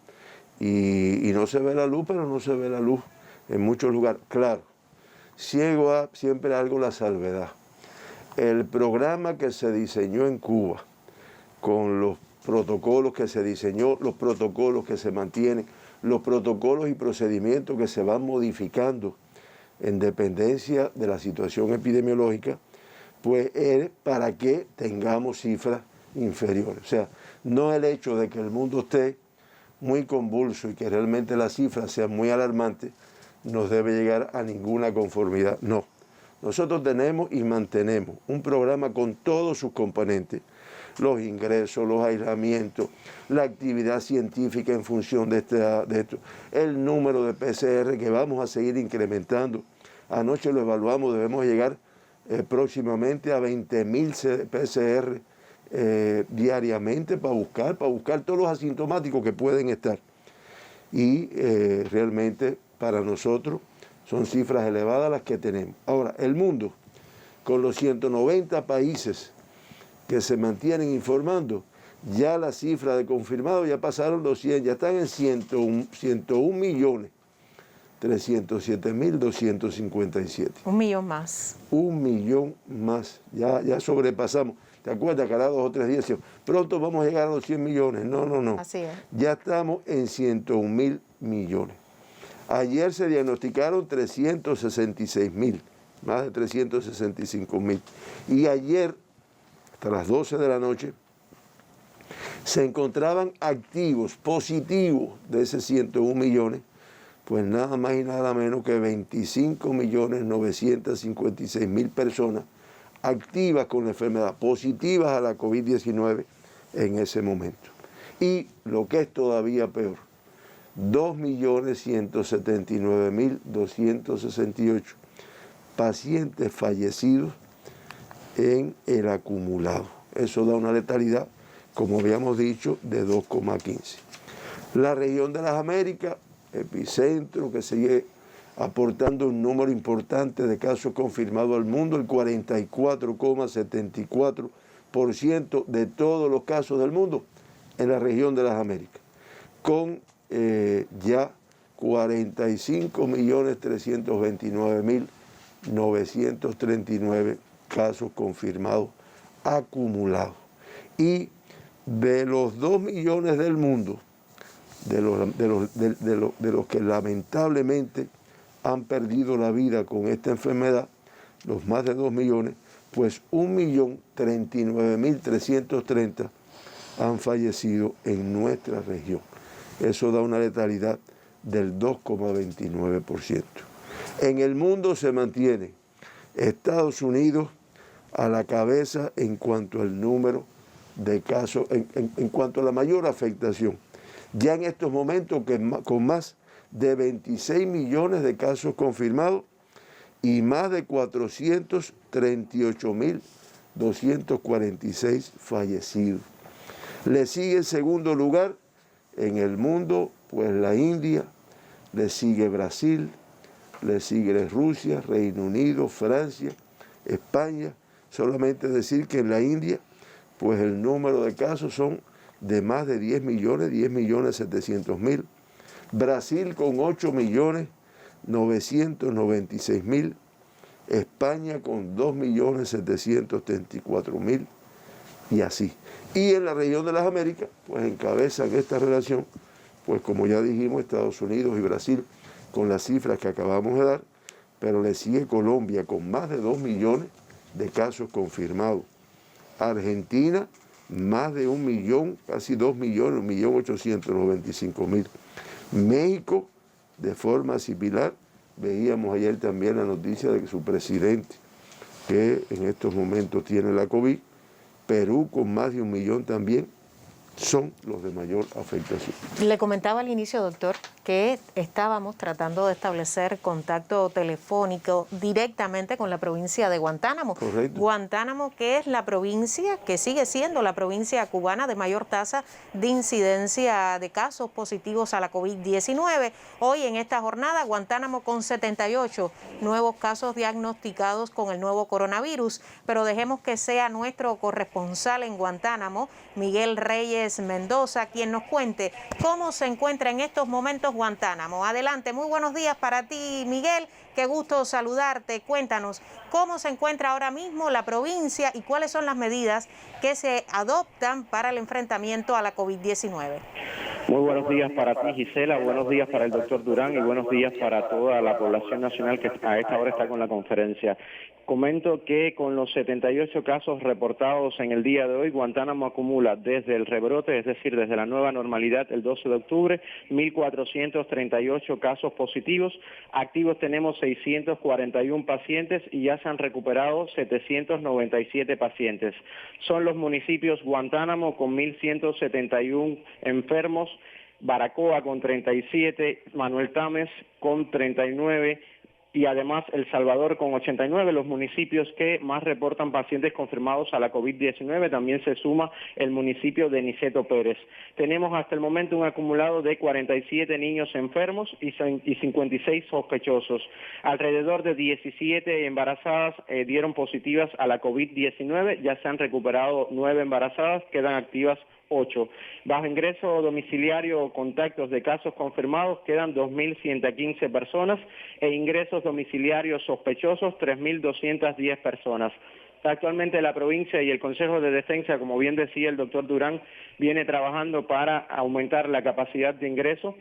Speaker 2: Y no se ve la luz, pero no se ve la luz en muchos lugares. Claro, siempre algo la salvedad. El programa que se diseñó en Cuba, con los protocolos que se diseñó, los protocolos que se mantienen, los protocolos y procedimientos que se van modificando en dependencia de la situación epidemiológica, pues es para que tengamos cifras inferiores. O sea, no el hecho de que el mundo esté muy convulso y que realmente las cifras sean muy alarmantes, nos debe llegar a ninguna conformidad. No, nosotros tenemos y mantenemos un programa con todos sus componentes, los ingresos, los aislamientos, la actividad científica en función de esto, el número de PCR que vamos a seguir incrementando. Anoche lo evaluamos, debemos llegar próximamente a 20.000 PCR diariamente para buscar todos los asintomáticos que pueden estar. Y realmente para nosotros son cifras elevadas las que tenemos. Ahora, el mundo, con los 190 países que se mantienen informando, ya la cifra de confirmados ya pasaron los 100, ya están en 101.307.257.
Speaker 1: 1 millón más.
Speaker 2: 1 millón más, ya sobrepasamos. ¿Te acuerdas que a 2 o 3 días pronto vamos a llegar a los 100 millones? No.
Speaker 1: Así es.
Speaker 2: Ya estamos en 101.000 millones. Ayer se diagnosticaron 366.000, más de 365.000. Y ayer, hasta las 12 de la noche, se encontraban activos, positivos de esos 101 millones, pues nada más y nada menos que 25.956.000 personas activas con la enfermedad, positivas a la COVID-19 en ese momento. Y lo que es todavía peor, 2.179.268 pacientes fallecidos en el acumulado. Eso da una letalidad, como habíamos dicho, de 2,15. La región de las Américas, epicentro que sigue aportando un número importante de casos confirmados al mundo, el 44,74% de todos los casos del mundo en la región de las Américas, con ya 45.329.939 casos confirmados acumulados y de los 2 millones del mundo, de los que lamentablemente han perdido la vida con esta enfermedad, los más de 2 millones, pues 1.039.330 han fallecido en nuestra región. Eso da una letalidad del 2,29%. En el mundo se mantiene Estados Unidos a la cabeza en cuanto al número de casos, en cuanto a la mayor afectación. Ya en estos momentos, con más de 26 millones de casos confirmados y más de 438.246 fallecidos. Le sigue en segundo lugar en el mundo, pues la India, le sigue Brasil, le sigue Rusia, Reino Unido, Francia, España. Solamente decir que en la India, pues el número de casos son de más de 10 millones, 10.700.000. Brasil con 8.996.000. España con 2.734.000 y así. Y en la región de las Américas, pues encabezan esta relación, pues como ya dijimos, Estados Unidos y Brasil con las cifras que acabamos de dar, pero le sigue Colombia con más de 2 millones de casos confirmados. Argentina, más de 1 millón, casi 2 millones, 1.895.000. México, de forma similar, veíamos ayer también la noticia de que su presidente, que en estos momentos tiene la COVID, Perú con más de 1 millón también, son los de mayor afectación.
Speaker 1: Le comentaba al inicio, doctor, que estábamos tratando de establecer contacto telefónico directamente con la provincia de Guantánamo.
Speaker 2: Correcto.
Speaker 1: Guantánamo, que es la provincia, que sigue siendo la provincia cubana de mayor tasa de incidencia de casos positivos a la COVID-19. Hoy en esta jornada, Guantánamo con 78 nuevos casos diagnosticados con el nuevo coronavirus. Pero dejemos que sea nuestro corresponsal en Guantánamo, Miguel Reyes Mendoza, quien nos cuente cómo se encuentra en estos momentos Guantánamo. Adelante, muy buenos días para ti, Miguel. Qué gusto saludarte. Cuéntanos cómo se encuentra ahora mismo la provincia y cuáles son las medidas que se adoptan para el enfrentamiento a la COVID-19.
Speaker 3: Muy buenos días para ti, Gisela, buenos días para el doctor Durán y buenos días para toda la población nacional que a esta hora está con la conferencia. Comento que con los 78 casos reportados en el día de hoy, Guantánamo acumula desde el rebrote, es decir, desde la nueva normalidad el 12 de octubre, 1.438 casos positivos. Activos tenemos 641 pacientes y ya se han recuperado 797 pacientes. Son los municipios Guantánamo con 1.171 enfermos, Baracoa con 37, Manuel Tames con 39 y además El Salvador con 89, los municipios que más reportan pacientes confirmados a la COVID-19. También se suma el municipio de Niceto Pérez. Tenemos hasta el momento un acumulado de 47 niños enfermos y 56 sospechosos. Alrededor de 17 embarazadas dieron positivas a la COVID-19, ya se han recuperado 9 embarazadas, quedan activas 8. Bajo ingreso domiciliario o contactos de casos confirmados quedan 2.115 personas e ingresos domiciliarios sospechosos 3.210 personas. Actualmente la provincia y el Consejo de Defensa, como bien decía el doctor Durán, viene trabajando para aumentar la capacidad de ingreso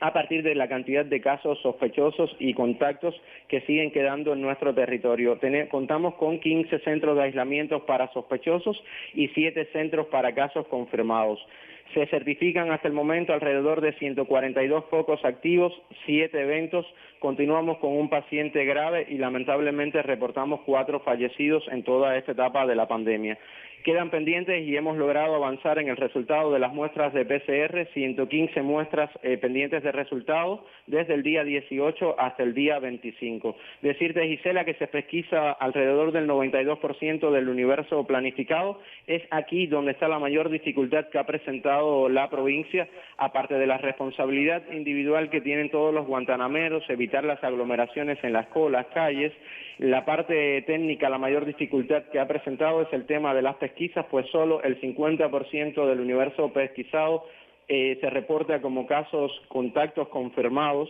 Speaker 3: a partir de la cantidad de casos sospechosos y contactos que siguen quedando en nuestro territorio. Contamos con 15 centros de aislamiento para sospechosos y 7 centros para casos confirmados. Se certifican hasta el momento alrededor de 142 focos activos, 7 eventos. Continuamos con un paciente grave y lamentablemente reportamos 4 fallecidos en toda esta etapa de la pandemia. Quedan pendientes y hemos logrado avanzar en el resultado de las muestras de PCR, 115 muestras pendientes de resultado desde el día 18 hasta el día 25. Decirte, Gisela, que se pesquisa alrededor del 92% del universo planificado. Es aquí donde está la mayor dificultad que ha presentado la provincia, aparte de la responsabilidad individual que tienen todos los guantanameros, evitar las aglomeraciones en las calles. La parte técnica, la mayor dificultad que ha presentado es el tema de las pesquisas, pues solo el 50% del universo pesquisado se reporta como casos, contactos confirmados,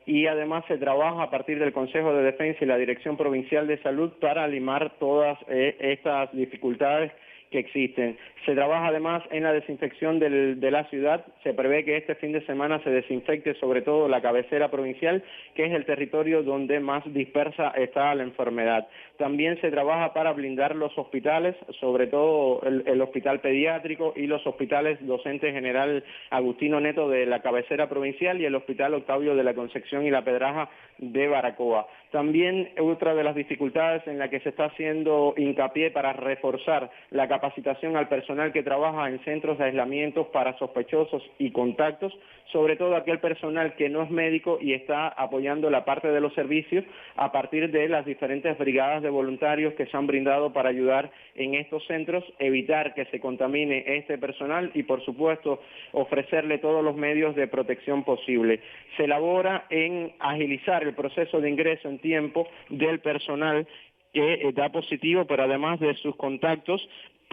Speaker 3: y además se trabaja a partir del Consejo de Defensa y la Dirección Provincial de Salud para limar todas estas dificultades que existen. Se trabaja además en la desinfección de la ciudad. Se prevé que este fin de semana se desinfecte sobre todo la cabecera provincial, que es el territorio donde más dispersa está la enfermedad. También se trabaja para blindar los hospitales, sobre todo el hospital pediátrico y los hospitales docente general Agustino Neto de la cabecera provincial y el hospital Octavio de la Concepción y la Pedraja de Baracoa. También otra de las dificultades en la que se está haciendo hincapié para reforzar la capacitación al personal que trabaja en centros de aislamiento para sospechosos y contactos, sobre todo aquel personal que no es médico y está apoyando la parte de los servicios a partir de las diferentes brigadas de voluntarios que se han brindado para ayudar en estos centros, evitar que se contamine este personal y, por supuesto, ofrecerle todos los medios de protección posible. Se elabora en agilizar el proceso de ingreso en tiempo del personal que da positivo, pero además de sus contactos.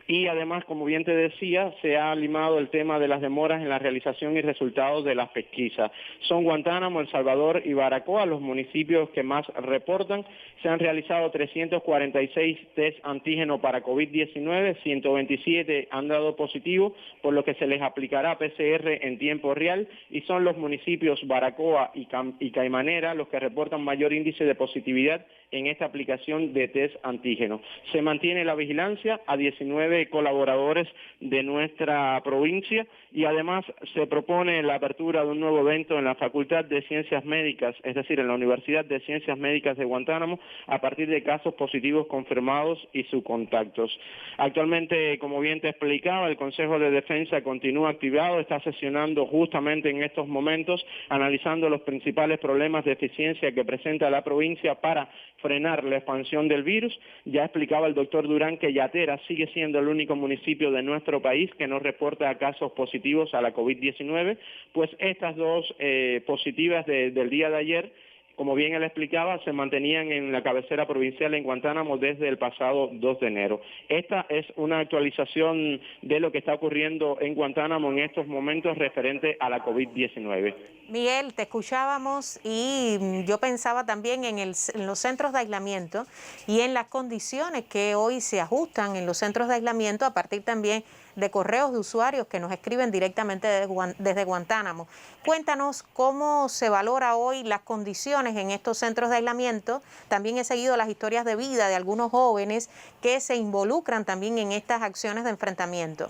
Speaker 3: Y además, como bien te decía, se ha limado el tema de las demoras en la realización y resultados de las pesquisas. Son Guantánamo, El Salvador y Baracoa los municipios que más reportan. Se han realizado 346 test antígeno para COVID-19, 127 han dado positivo, por lo que se les aplicará PCR en tiempo real, y son los municipios Baracoa y Caimanera los que reportan mayor índice de positividad en esta aplicación de test antígeno. Se mantiene la vigilancia a 19 colaboradores de nuestra provincia y además se propone la apertura de un nuevo evento en la Facultad de Ciencias Médicas, es decir, en la Universidad de Ciencias Médicas de Guantánamo, a partir de casos positivos confirmados y sus contactos. Actualmente, como bien te explicaba, el Consejo de Defensa continúa activado, está sesionando justamente en estos momentos, analizando los principales problemas de eficiencia que presenta la provincia para frenar la expansión del virus. Ya explicaba el doctor Durán que Yatera sigue siendo el único municipio de nuestro país que no reporta casos positivos a la COVID-19, pues estas dos positivas del día de ayer, como bien él explicaba, se mantenían en la cabecera provincial en Guantánamo desde el pasado 2 de enero. Esta es una actualización de lo que está ocurriendo en Guantánamo en estos momentos referente a la COVID-19.
Speaker 1: Miguel, te escuchábamos y yo pensaba también en los centros de aislamiento y en las condiciones que hoy se ajustan en los centros de aislamiento a partir también de correos de usuarios que nos escriben directamente desde Guantánamo. Cuéntanos cómo se valora hoy las condiciones en estos centros de aislamiento. También he seguido las historias de vida de algunos jóvenes que se involucran también en estas acciones de enfrentamiento.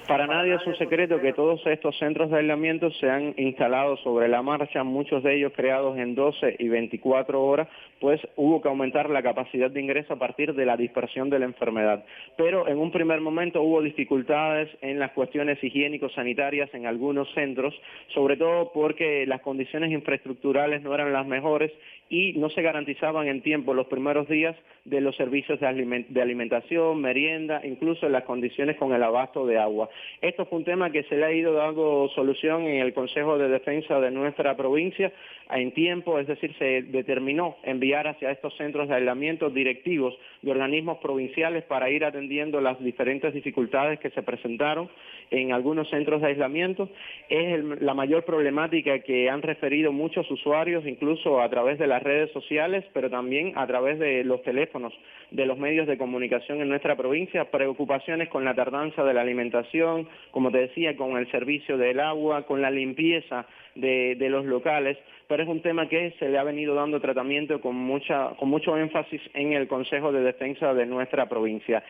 Speaker 3: Para nadie es un secreto que todos estos centros de aislamiento se han instalado sobre la marcha, muchos de ellos creados en 12 y 24 horas, pues hubo que aumentar la capacidad de ingreso a partir de la dispersión de la enfermedad. Pero en un primer momento hubo dificultades en las cuestiones higiénico-sanitarias en algunos centros, sobre todo porque las condiciones infraestructurales no eran las mejores y no se garantizaban en tiempo los primeros días de los servicios de alimentación, merienda, incluso las condiciones con el abasto de agua. Esto fue un tema que se le ha ido dando solución en el Consejo de Defensa de nuestra provincia en tiempo, es decir, se determinó enviar hacia estos centros de aislamiento directivos de organismos provinciales para ir atendiendo las diferentes dificultades que se presentaron en algunos centros de aislamiento. Es la mayor problemática que han referido muchos usuarios, incluso a través de las redes sociales, pero también a través de los teléfonos de los medios de comunicación en nuestra provincia, preocupaciones con la tardanza de la alimentación, como te decía, con el servicio del agua, con la limpieza de los locales, pero es un tema que se le ha venido dando tratamiento con mucho énfasis en el Consejo de Defensa de nuestra provincia.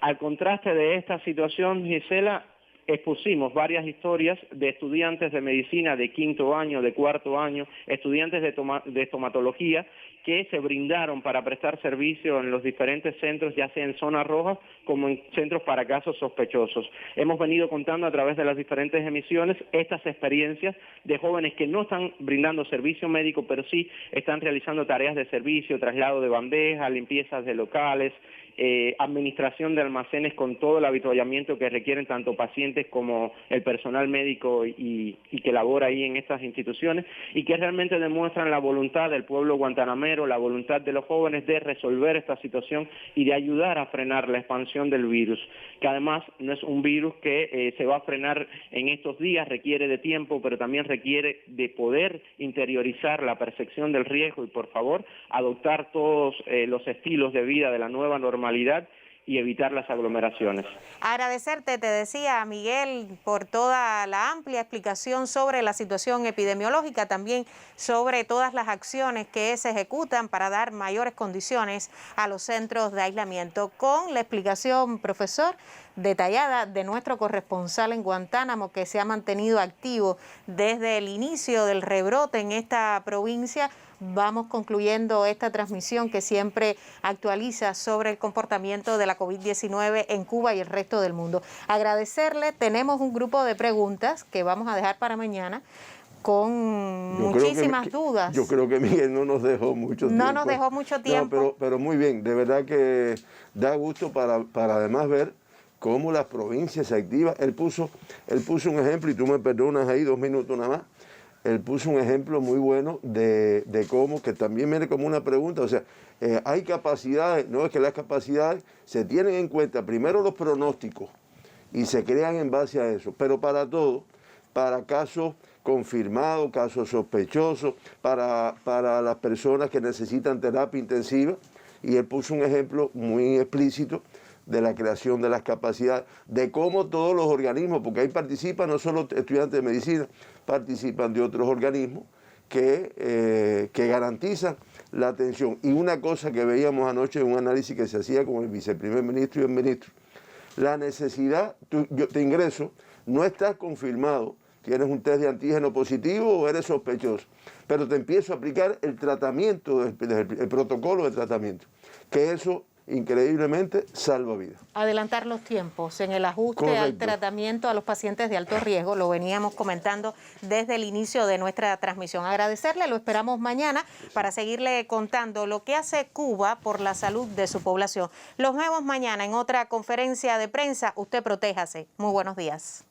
Speaker 3: Al contraste de esta situación, Gisela, expusimos varias historias de estudiantes de medicina de 5º año, de 4º año, estudiantes de estomatología que se brindaron para prestar servicio en los diferentes centros, ya sea en zonas rojas como en centros para casos sospechosos. Hemos venido contando a través de las diferentes emisiones estas experiencias de jóvenes que no están brindando servicio médico, pero sí están realizando tareas de servicio, traslado de bandejas, limpiezas de locales, administración de almacenes con todo el avituallamiento que requieren tanto pacientes como el personal médico y que labora ahí en estas instituciones, y que realmente demuestran la voluntad del pueblo guantanamero, la voluntad de los jóvenes de resolver esta situación y de ayudar a frenar la expansión del virus, que además no es un virus que se va a frenar en estos días, requiere de tiempo, pero también requiere de poder interiorizar la percepción del riesgo y, por favor, adoptar todos los estilos de vida de la nueva normalidad y evitar las aglomeraciones.
Speaker 1: Agradecerte, te decía Miguel, por toda la amplia explicación sobre la situación epidemiológica, también sobre todas las acciones que se ejecutan para dar mayores condiciones a los centros de aislamiento. Con la explicación, profesor, detallada de nuestro corresponsal en Guantánamo, que se ha mantenido activo desde el inicio del rebrote en esta provincia, vamos concluyendo esta transmisión que siempre actualiza sobre el comportamiento de la COVID-19 en Cuba y el resto del mundo. Agradecerle, tenemos un grupo de preguntas que vamos a dejar para mañana con muchísimas dudas.
Speaker 2: Yo creo que Miguel no nos dejó mucho tiempo.
Speaker 1: No nos dejó mucho tiempo.
Speaker 2: No, pero muy bien, de verdad que da gusto para además ver cómo las provincias se activan. Él puso un ejemplo, y tú me perdonas ahí 2 minutos nada más. Él puso un ejemplo muy bueno de cómo, que también viene como una pregunta, o sea, hay capacidades, no es que las capacidades se tienen en cuenta, primero los pronósticos, y se crean en base a eso, pero para todo, para casos confirmados, casos sospechosos, para las personas que necesitan terapia intensiva, y él puso un ejemplo muy explícito de la creación de las capacidades, de cómo todos los organismos, porque ahí participan no solo estudiantes de medicina, participan de otros organismos que garantizan la atención. Y una cosa que veíamos anoche en un análisis que se hacía con el viceprimer ministro y el ministro, la necesidad, yo te ingreso, no estás confirmado, tienes un test de antígeno positivo o eres sospechoso, pero te empiezo a aplicar el tratamiento, el protocolo de tratamiento, que eso increíblemente salva vidas.
Speaker 1: Adelantar los tiempos en el ajuste
Speaker 2: Correcto.
Speaker 1: al tratamiento a los pacientes de alto riesgo, lo veníamos comentando desde el inicio de nuestra transmisión. Agradecerle, lo esperamos mañana para seguirle contando lo que hace Cuba por la salud de su población. Los vemos mañana en otra conferencia de prensa. Usted protéjase. Muy buenos días.